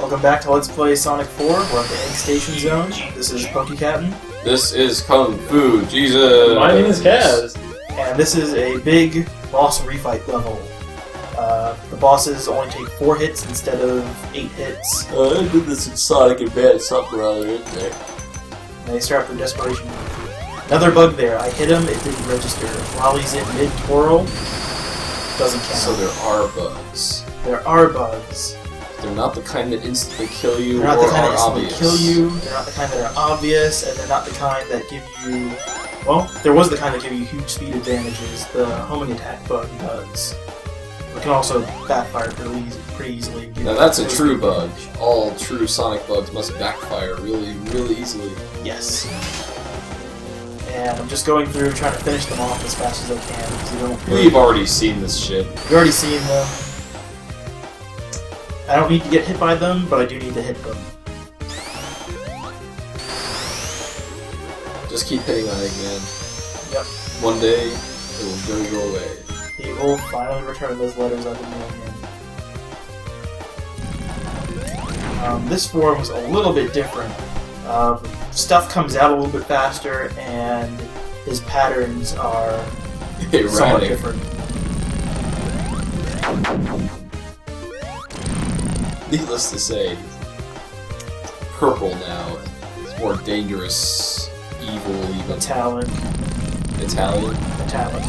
Welcome back to Let's Play Sonic 4. We're at the Egg Station Zone. This is Captain. This is Kung Fu Jesus. My name is Kaz. And this is a big boss refight level. The bosses only take 4 hits instead of 8 hits. I did this in Sonic Advance something or other, isn't there? And they start their desperation. Another bug there. I hit him, it didn't register. While he's in mid-twirl, doesn't count. So there are bugs. There are bugs. They're not the kind that instantly kill you They're not or the kind are that instantly obvious. kill you, they're not the kind that are obvious, and they're not the kind that give you... Well, there was the kind that give you huge speed advantages. The homing attack bug does. It can also backfire pretty easily. Now that's a true bug. All true Sonic bugs must backfire really, really easily. Yes. And I'm just going through trying to finish them off as fast as I can, because you don't... We've already seen this shit. You've already seen them. I don't need to get hit by them, but I do need to hit them. Just keep hitting on Eggman. Yep. One day, it will go away. He will finally return those letters I've been mailing in. This form was a little bit different. Stuff comes out a little bit faster, and his patterns are somewhat different. Needless to say, purple now. It's more dangerous, evil, even. Metallic. Italian? Metallic.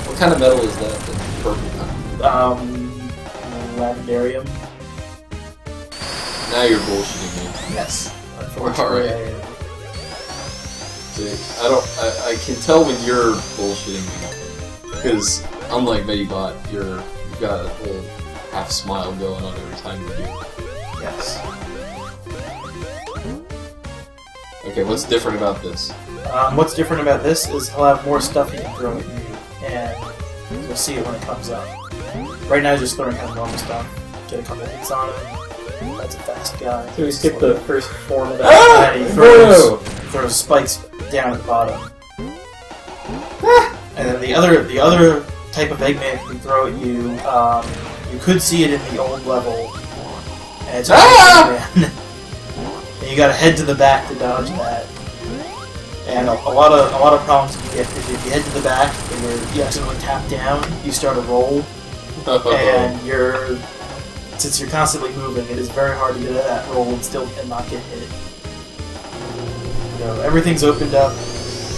What kind of metal is that? The purple kind? Lavendarium. Now you're bullshitting me. Yes. Unfortunately, Alright. I am. See, I can tell when you're bullshitting me. Because, unlike Medibot, you've got a little half smile going on every time you do. Yes. Okay, what's different about this? What's different about this is he'll have more stuff he can throw at you, and you'll see it when it comes up. Right now, he's just throwing kind of normal stuff. Get a couple hits on him. That's a fast guy. So we skipped the first form of And that. he throws spikes down at the bottom. And then the other type of Eggman he can throw at you, you could see it in the old level, and it's Eggman. And you gotta head to the back to dodge that. And a lot of problems you get is if you head to the back and you accidentally tap down, you start a roll, and since you're constantly moving, it is very hard to get out of that roll and not get hit. Everything's opened up,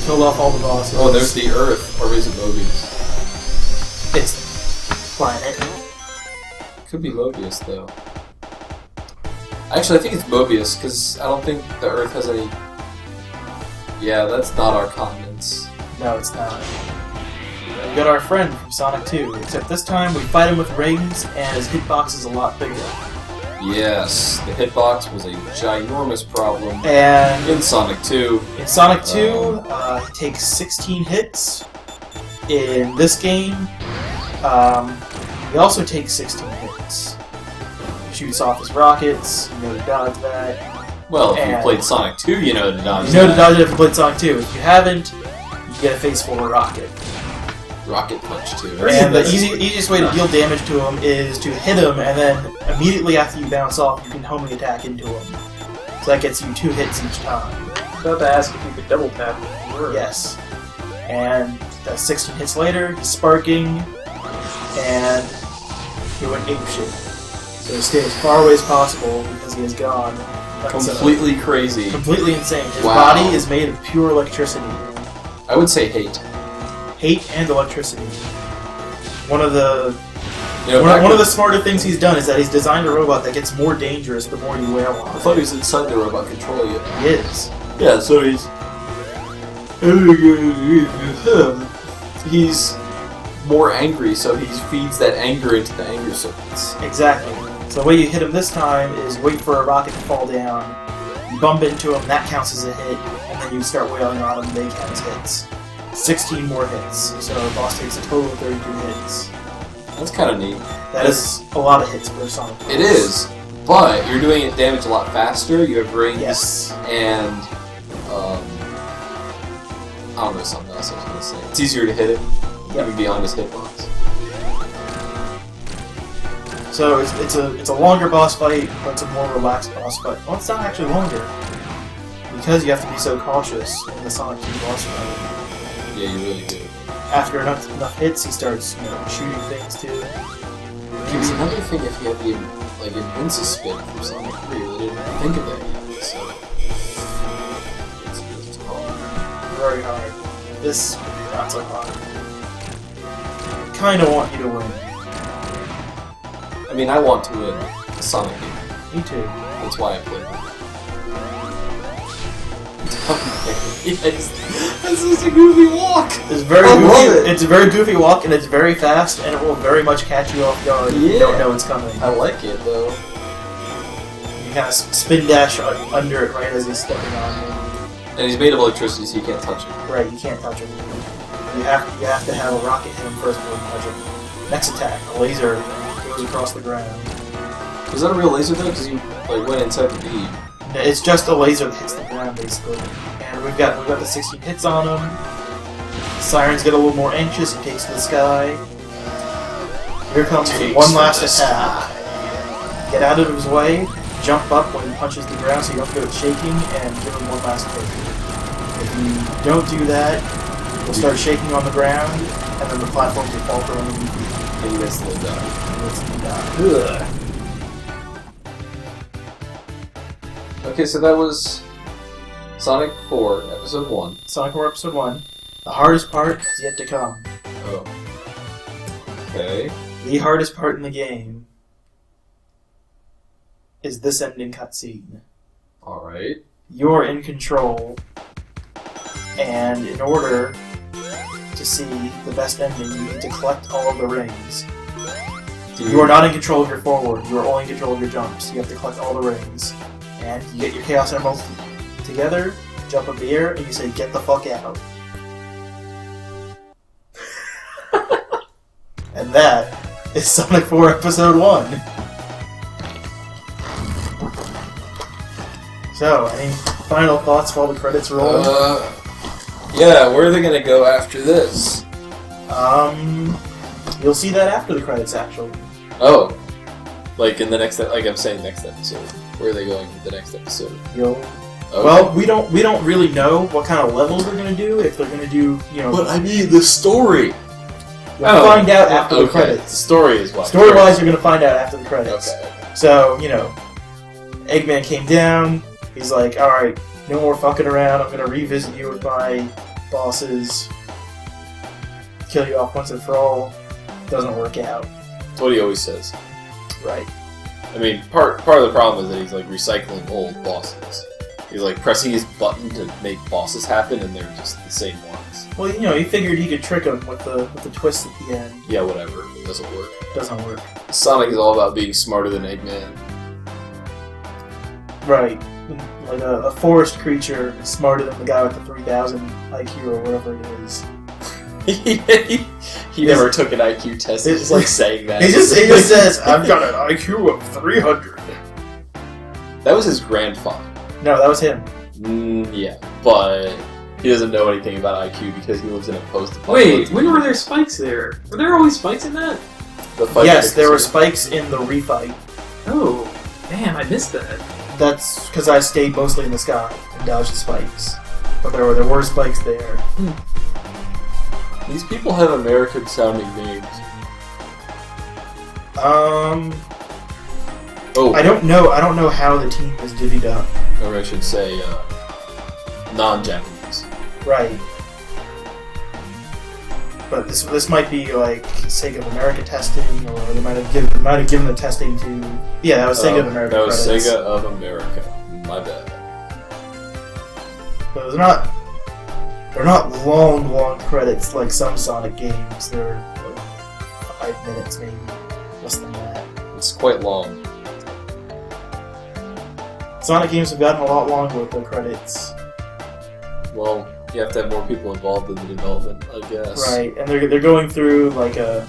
killed off all the bosses. Oh, there's the Earth, or is it Mobius? It's planet. Could be Mobius, though. Actually, I think it's Mobius, because I don't think the Earth has any... Yeah, that's not our continents. No, it's not. We got our friend from Sonic 2, except this time we fight him with rings, and his hitbox is a lot bigger. Yes, the hitbox was a ginormous problem And in Sonic 2. in Sonic 2, he takes 16 hits. In this game, he also takes 16 hits. He shoots off his rockets, you know to dodge that. Well, if you played Sonic 2, you know to dodge You know to that. dodge it if you played Sonic 2. If you haven't, you get a face full of rocket. Rocket Punch, too. And the easiest way to deal damage to him is to hit him, and then immediately after you bounce off, you can homing attack into him. So that gets you 2 hits each time. I was about to ask if you could double tap. Yes. And 16 hits later, he's sparking, and he went apeshit. So stay as far away as possible because he is gone. Completely crazy. Completely insane. His Wow. body is made of pure electricity. I would say hate. Hate and electricity. One of the You know, one of the smarter things he's done is that he's designed a robot that gets more dangerous the more you wear one. I thought he was inside the robot controlling it. He is. Yeah, so he's more angry, so he feeds that anger into the anger circuits. Exactly. So the way you hit him this time is wait for a rocket to fall down, you bump into him, that counts as a hit, and then you start wailing on him, they count as hits. 16 more hits, so the boss takes a total of 32 hits. That's kind of neat. That is a lot of hits for a Sonic boss. It is, but you're doing it damage a lot faster. You have rings, Yes. and I don't know something else I was gonna say. It's easier to hit him, even beyond his hitbox. So it's a longer boss fight, but it's a more relaxed boss fight. Well, it's not actually longer because you have to be so cautious in the Sonic 2 boss fight. Yeah, you really do. After enough hits, he starts shooting things too. It's another thing if you have the Invinci spin from Sonic 3. They didn't think of that yet, so it's hard. Very hard. This not so hard. Kinda want you to win. I mean, I want to win a Sonic game. Me too. That's why I play it. That's just a goofy walk! It's very I goofy. love it. It's a very goofy walk, and it's very fast, and it will very much catch you off guard if you don't know it's coming. I like it, though. You kind of spin dash under it right as he's stepping on you. And he's made of electricity, so you can't touch it. Right, you can't touch him. You have to have a rocket hit him first before you touch him. Next attack, a laser goes across the ground. Was that a real laser, though? Because you went inside the beam. It's just a laser that hits the ground, basically. And we've got the 16 hits on him. The sirens get a little more anxious. He takes to the sky. Here comes one last attack. Get out of his way. Jump up when he punches the ground so you don't get it shaking, and give him one last hit. If you don't do that, he'll start shaking on the ground, and then the platforms will fall from underneath you. And you instantly die. And instantly die. Ugh. Okay, so that was Sonic 4, Episode 1. Sonic 4 Episode 1. The hardest part is yet to come. Oh. Okay. The hardest part in the game is this ending cutscene. Alright. You're in control, and in order to see the best ending, you need to collect all of the rings. You are not in control of your forward, you are only in control of your jumps. You have to collect all the rings. And you get your Chaos Emeralds together, jump up the air, and you say, "Get the fuck out." And that is Sonic 4 Episode 1. So, any final thoughts while the credits roll? Yeah, where are they gonna go after this? You'll see that after the credits, actually. Oh. Like in the next, like I'm saying next episode. Where are they going with the next episode? You'll... Okay. Well, we don't really know what kind of levels they're gonna do. If they're gonna do, But I mean the story! We'll find out after the credits. The story is what. Story-wise, you're gonna find out after the credits. Okay. So, Eggman came down, he's like, "Alright, no more fucking around, I'm gonna revisit you with my bosses, kill you off once and for all." Doesn't work out. That's what he always says. Right. I mean, part of the problem is that he's like recycling old bosses. He's like pressing his button to make bosses happen, and they're just the same ones. Well, he figured he could trick him with the twist at the end. Yeah, whatever. It doesn't work. Doesn't work. Sonic is all about being smarter than Eggman. Right. Like a forest creature is smarter than the guy with the 3,000 IQ or whatever it is. he never took an IQ test. He's just like saying that. He just says, "I've got an IQ of 300. That was his grandfather. No, that was him. Yeah, but he doesn't know anything about IQ because he lives in a post-apocalyptic. Wait, when were there spikes there? Were there always spikes in that? The fight Yes, there were spikes in the refight. Oh, damn, I missed that. That's because I stayed mostly in the sky and dodged the spikes. But there were spikes there. These people have American-sounding names. Oh, I don't know how the team is divvied up. or I should say, non-Japanese. Right. But this might be like Sega of America testing, or they might have given the testing to. Yeah, that was Sega of America. That was credits. Sega of America. My bad. But they're not long credits like some Sonic games. They're like 5 minutes, maybe less than that. It's quite long. Sonic games have gotten a lot longer with the credits. Well, you have to have more people involved in the development, I guess. Right, and they're going through like a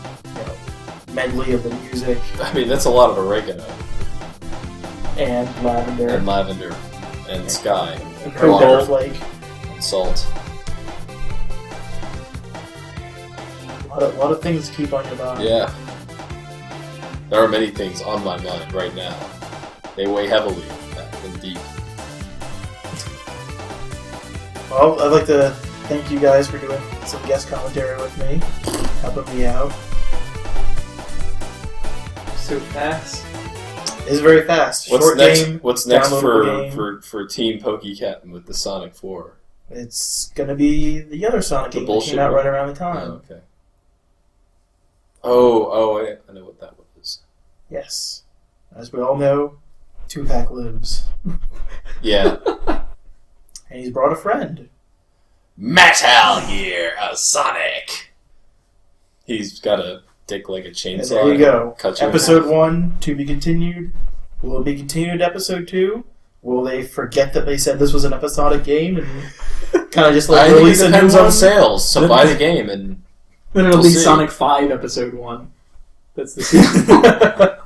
medley of the music I mean, that's a lot of oregano. and lavender And lavender. And sky. and pepper flake. And salt. A lot of things to keep on your body. Yeah. There are many things on my mind right now. They weigh heavily and deep. Well, I'd like to thank you guys for doing some guest commentary with me, helping me out. So fast. It's very fast. What's Short next? game. What's next downloadable for Team PokeCaptain with the Sonic 4? It's gonna be the other Sonic The game that bullshit came out one? right around the time. Oh, okay. Oh, I know what that was. Yes. As we all know, Tupac lives. Yeah. And he's brought a friend. Metal Gear, a Sonic. He's got a dick like a And chainsaw. there you go. Cut you in Episode half. 1 to be continued. Will it be continued Episode 2? Will they forget that they said this was an episodic game and kind of just I think it release a new depends one? on sales, so buy the game and Then it'll We'll be see. Sonic 5 Episode 1. That's the sequel.